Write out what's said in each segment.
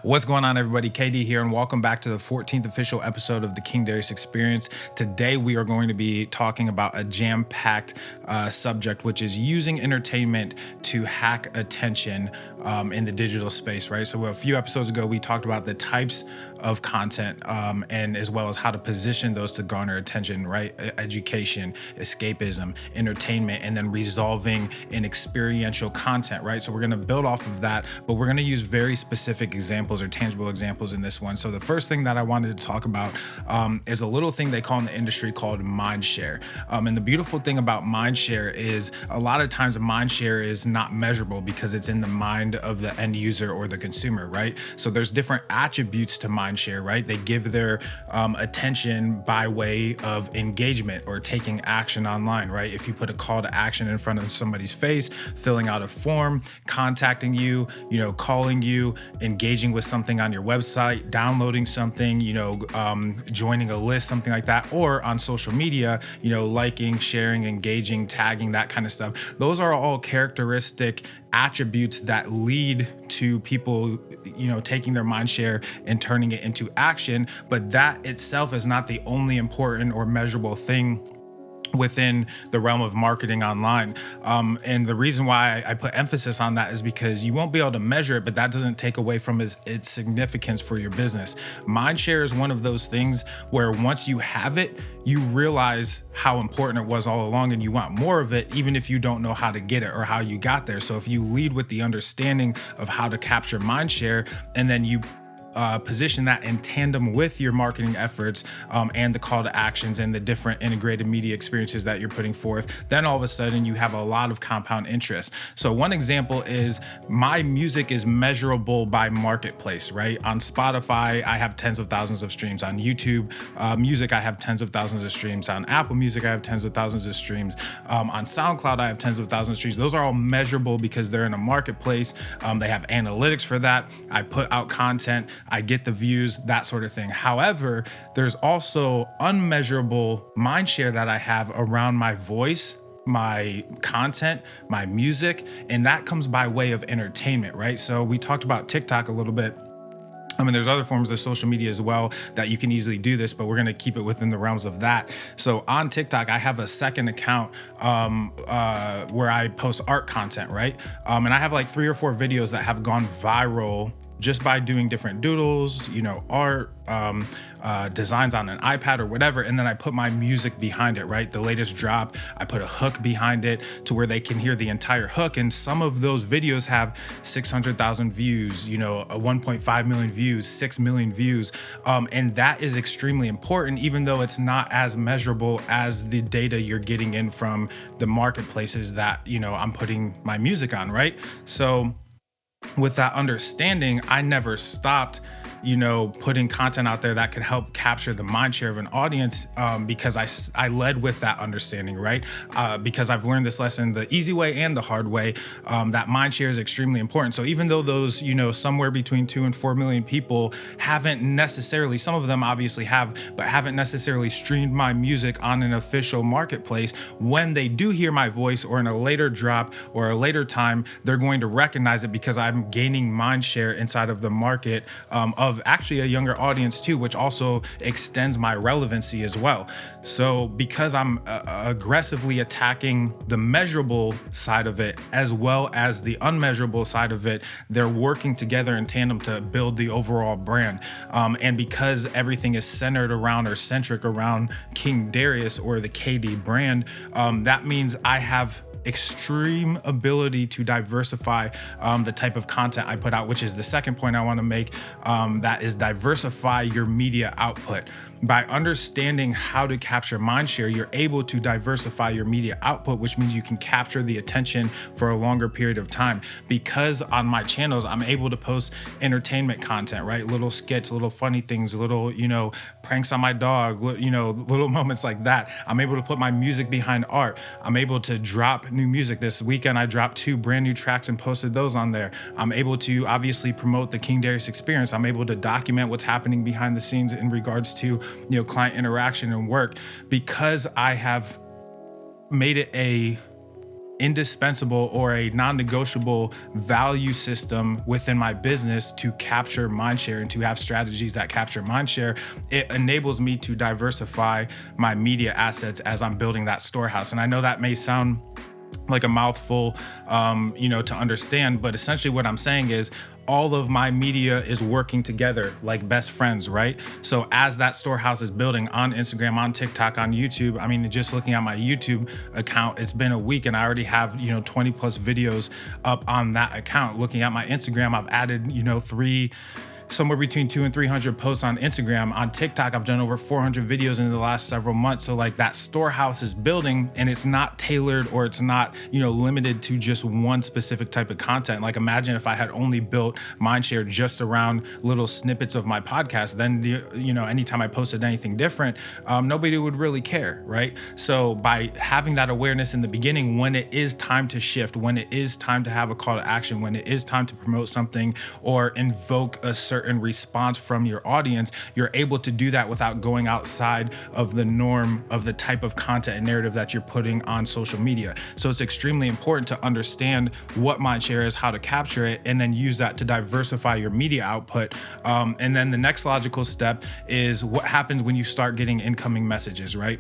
What's going on, everybody? KD here, and welcome back to the 14th official episode of the King Darius Experience. Today, we are going to be talking about a jam-packed subject, which is using entertainment to hack attention in the digital space, right? So a few episodes ago, we talked about the types of content and as well as how to position those to garner attention, right? Education, escapism, entertainment, and then resolving in experiential content, right? So we're going to build off of that, but we're going to use very specific examples or tangible examples in this one. So the first thing that I wanted to talk about is a little thing they call in the industry called Mindshare. And the beautiful thing about Mindshare is a lot of times Mindshare is not measurable because it's in the mind of the end user or the consumer, right? So there's different attributes to Mindshare, right? They give their attention by way of engagement or taking action online, right? If you put a call to action in front of somebody's face, filling out a form, contacting you, calling you, engaging with something on your website, downloading something, joining a list, something like that, or on social media, liking, sharing, engaging, tagging, that kind of stuff. Those are all characteristic attributes that lead to people, taking their mind share and turning it into action. But that itself is not the only important or measurable thing within the realm of marketing online. And the reason why I put emphasis on that is because you won't be able to measure it, but that doesn't take away from its significance for your business. Mindshare is one of those things where once you have it, you realize how important it was all along and you want more of it, even if you don't know how to get it or how you got there. So if you lead with the understanding of how to capture mindshare, and then you position that in tandem with your marketing efforts and the call to actions and the different integrated media experiences that you're putting forth, then all of a sudden you have a lot of compound interest. So one example is my music is measurable by marketplace, right? On Spotify, I have tens of thousands of streams. On YouTube Music, I have tens of thousands of streams. On Apple Music, I have tens of thousands of streams. On SoundCloud, I have tens of thousands of streams. Those are all measurable because they're in a marketplace. They have analytics for that. I put out content, I get the views, that sort of thing. However, there's also unmeasurable mindshare that I have around my voice, my content, my music, and that comes by way of entertainment, right? So we talked about TikTok a little bit. There's other forms of social media as well that you can easily do this, but we're going to keep it within the realms of that. So on TikTok, I have a second account where I post art content, right? And I have like 3 or 4 videos that have gone viral just by doing different doodles, art, designs on an iPad or whatever. And then I put my music behind it, right? The latest drop, I put a hook behind it to where they can hear the entire hook. And some of those videos have 600,000 views, a 1.5 million views, 6 million views. And that is extremely important, even though it's not as measurable as the data you're getting in from the marketplaces that, I'm putting my music on, right? So with that understanding, I never stopped, putting content out there that could help capture the mind share of an audience because I led with that understanding, right? Because I've learned this lesson the easy way and the hard way, that mind share is extremely important. So even though those, somewhere between 2 and 4 million people haven't necessarily, some of them obviously have, but haven't necessarily streamed my music on an official marketplace, when they do hear my voice or in a later drop or a later time, they're going to recognize it because I'm gaining mind share inside of the market of actually a younger audience too, which also extends my relevancy as well. So because I'm aggressively attacking the measurable side of it as well as the unmeasurable side of it, they're working together in tandem to build the overall brand. And because everything is centered around or centric around King Darius or the KD brand, that means I have extreme ability to diversify the type of content I put out, which is the second point I want to make, that is diversify your media output. By understanding how to capture mindshare, you're able to diversify your media output, which means you can capture the attention for a longer period of time. Because on my channels, I'm able to post entertainment content, right? Little skits, little funny things, little, pranks on my dog, little moments like that. I'm able to put my music behind art. I'm able to drop new music. This weekend, I dropped 2 brand new tracks and posted those on there. I'm able to obviously promote the King Darius experience. I'm able to document what's happening behind the scenes in regards to client interaction and work, because I have made it a indispensable or a non-negotiable value system within my business to capture mindshare and to have strategies that capture mindshare. It enables me to diversify my media assets as I'm building that storehouse. And I know that may sound like a mouthful, to understand, but essentially what I'm saying is all of my media is working together like best friends, right? So as that storehouse is building on Instagram, on TikTok, on YouTube, I mean, just looking at my YouTube account, it's been a week and I already have, 20 plus videos up on that account. Looking at my Instagram, I've added, somewhere between 200 and 300 posts on Instagram. On TikTok, I've done over 400 videos in the last several months. So like that storehouse is building, and it's not tailored or it's not, limited to just one specific type of content. Like imagine if I had only built Mindshare just around little snippets of my podcast, then anytime I posted anything different, nobody would really care, right? So by having that awareness in the beginning, when it is time to shift, when it is time to have a call to action, when it is time to promote something or invoke a certain response from your audience, you're able to do that without going outside of the norm of the type of content and narrative that you're putting on social media. So it's extremely important to understand what Mindshare is, how to capture it, and then use that to diversify your media output. And then the next logical step is what happens when you start getting incoming messages, right?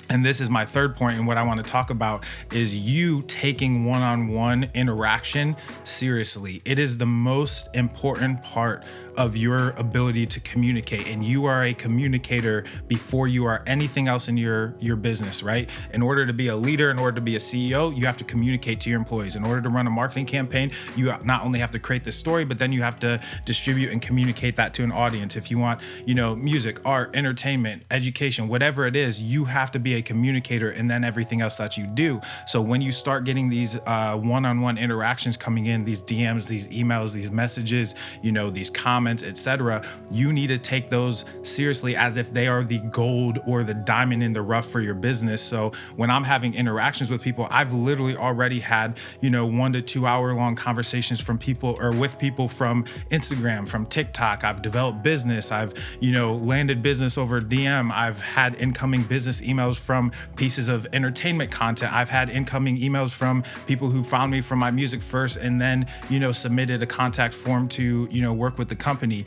And this is my third point, and what I want to talk about is you taking one-on-one interaction seriously. It is the most important part of your ability to communicate, and you are a communicator before you are anything else in your business, right? In order to be a leader, in order to be a CEO, you have to communicate to your employees. In order to run a marketing campaign, you not only have to create the story, but then you have to distribute and communicate that to an audience. If you want, music, art, entertainment, education, whatever it is, you have to be a communicator, and then everything else that you do. So when you start getting these one-on-one interactions coming in, these DMs, these emails, these messages, these comments, etc., you need to take those seriously as if they are the gold or the diamond in the rough for your business. So when I'm having interactions with people, I've literally already had, 1 to 2 hour long conversations from people or with people from Instagram, from TikTok. I've developed business. I've, landed business over DM. I've had incoming business emails from pieces of entertainment content. I've had incoming emails from people who found me from my music first and then, submitted a contact form to, work with the company.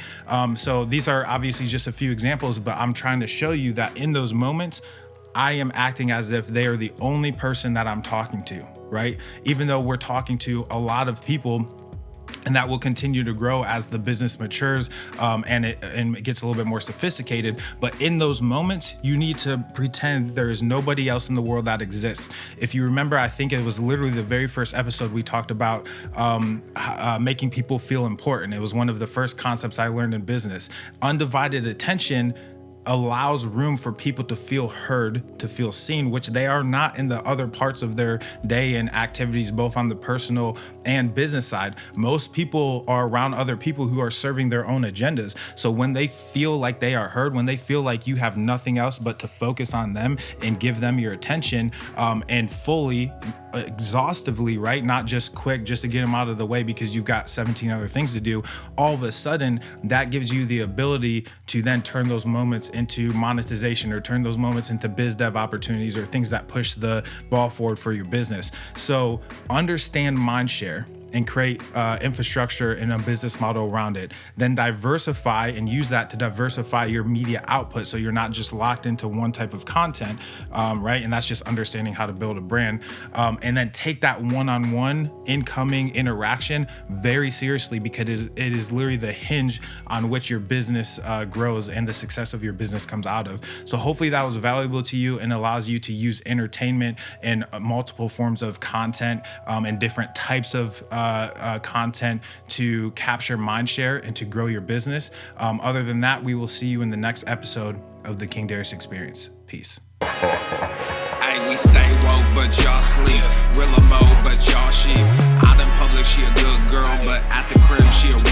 So these are obviously just a few examples, but I'm trying to show you that in those moments, I am acting as if they are the only person that I'm talking to, right? Even though we're talking to a lot of people, and that will continue to grow as the business matures and it gets a little bit more sophisticated. But in those moments, you need to pretend there is nobody else in the world that exists. If you remember, I think it was literally the very first episode we talked about making people feel important. It was one of the first concepts I learned in business. Undivided attention allows room for people to feel heard, to feel seen, which they are not in the other parts of their day and activities, both on the personal and business side. Most people are around other people who are serving their own agendas. So when they feel like they are heard, when they feel like you have nothing else but to focus on them and give them your attention and fully, exhaustively, right? Not just quick, just to get them out of the way because you've got 17 other things to do. All of a sudden, that gives you the ability to then turn those moments into monetization or turn those moments into biz dev opportunities or things that push the ball forward for your business. So understand Mindshare and create infrastructure and a business model around it. Then diversify and use that to diversify your media output so you're not just locked into one type of content, right? And that's just understanding how to build a brand. And then take that one-on-one incoming interaction very seriously because it is literally the hinge on which your business grows and the success of your business comes out of. So hopefully that was valuable to you and allows you to use entertainment and multiple forms of content and different types of content to capture mindshare and to grow your business. Other than that, we will see you in the next episode of the King Darius Experience. Peace. Hey, we stay woke, but y'all sleep. Real mode, but y'all sheep. Out in public, she a good girl, but at the crib, she a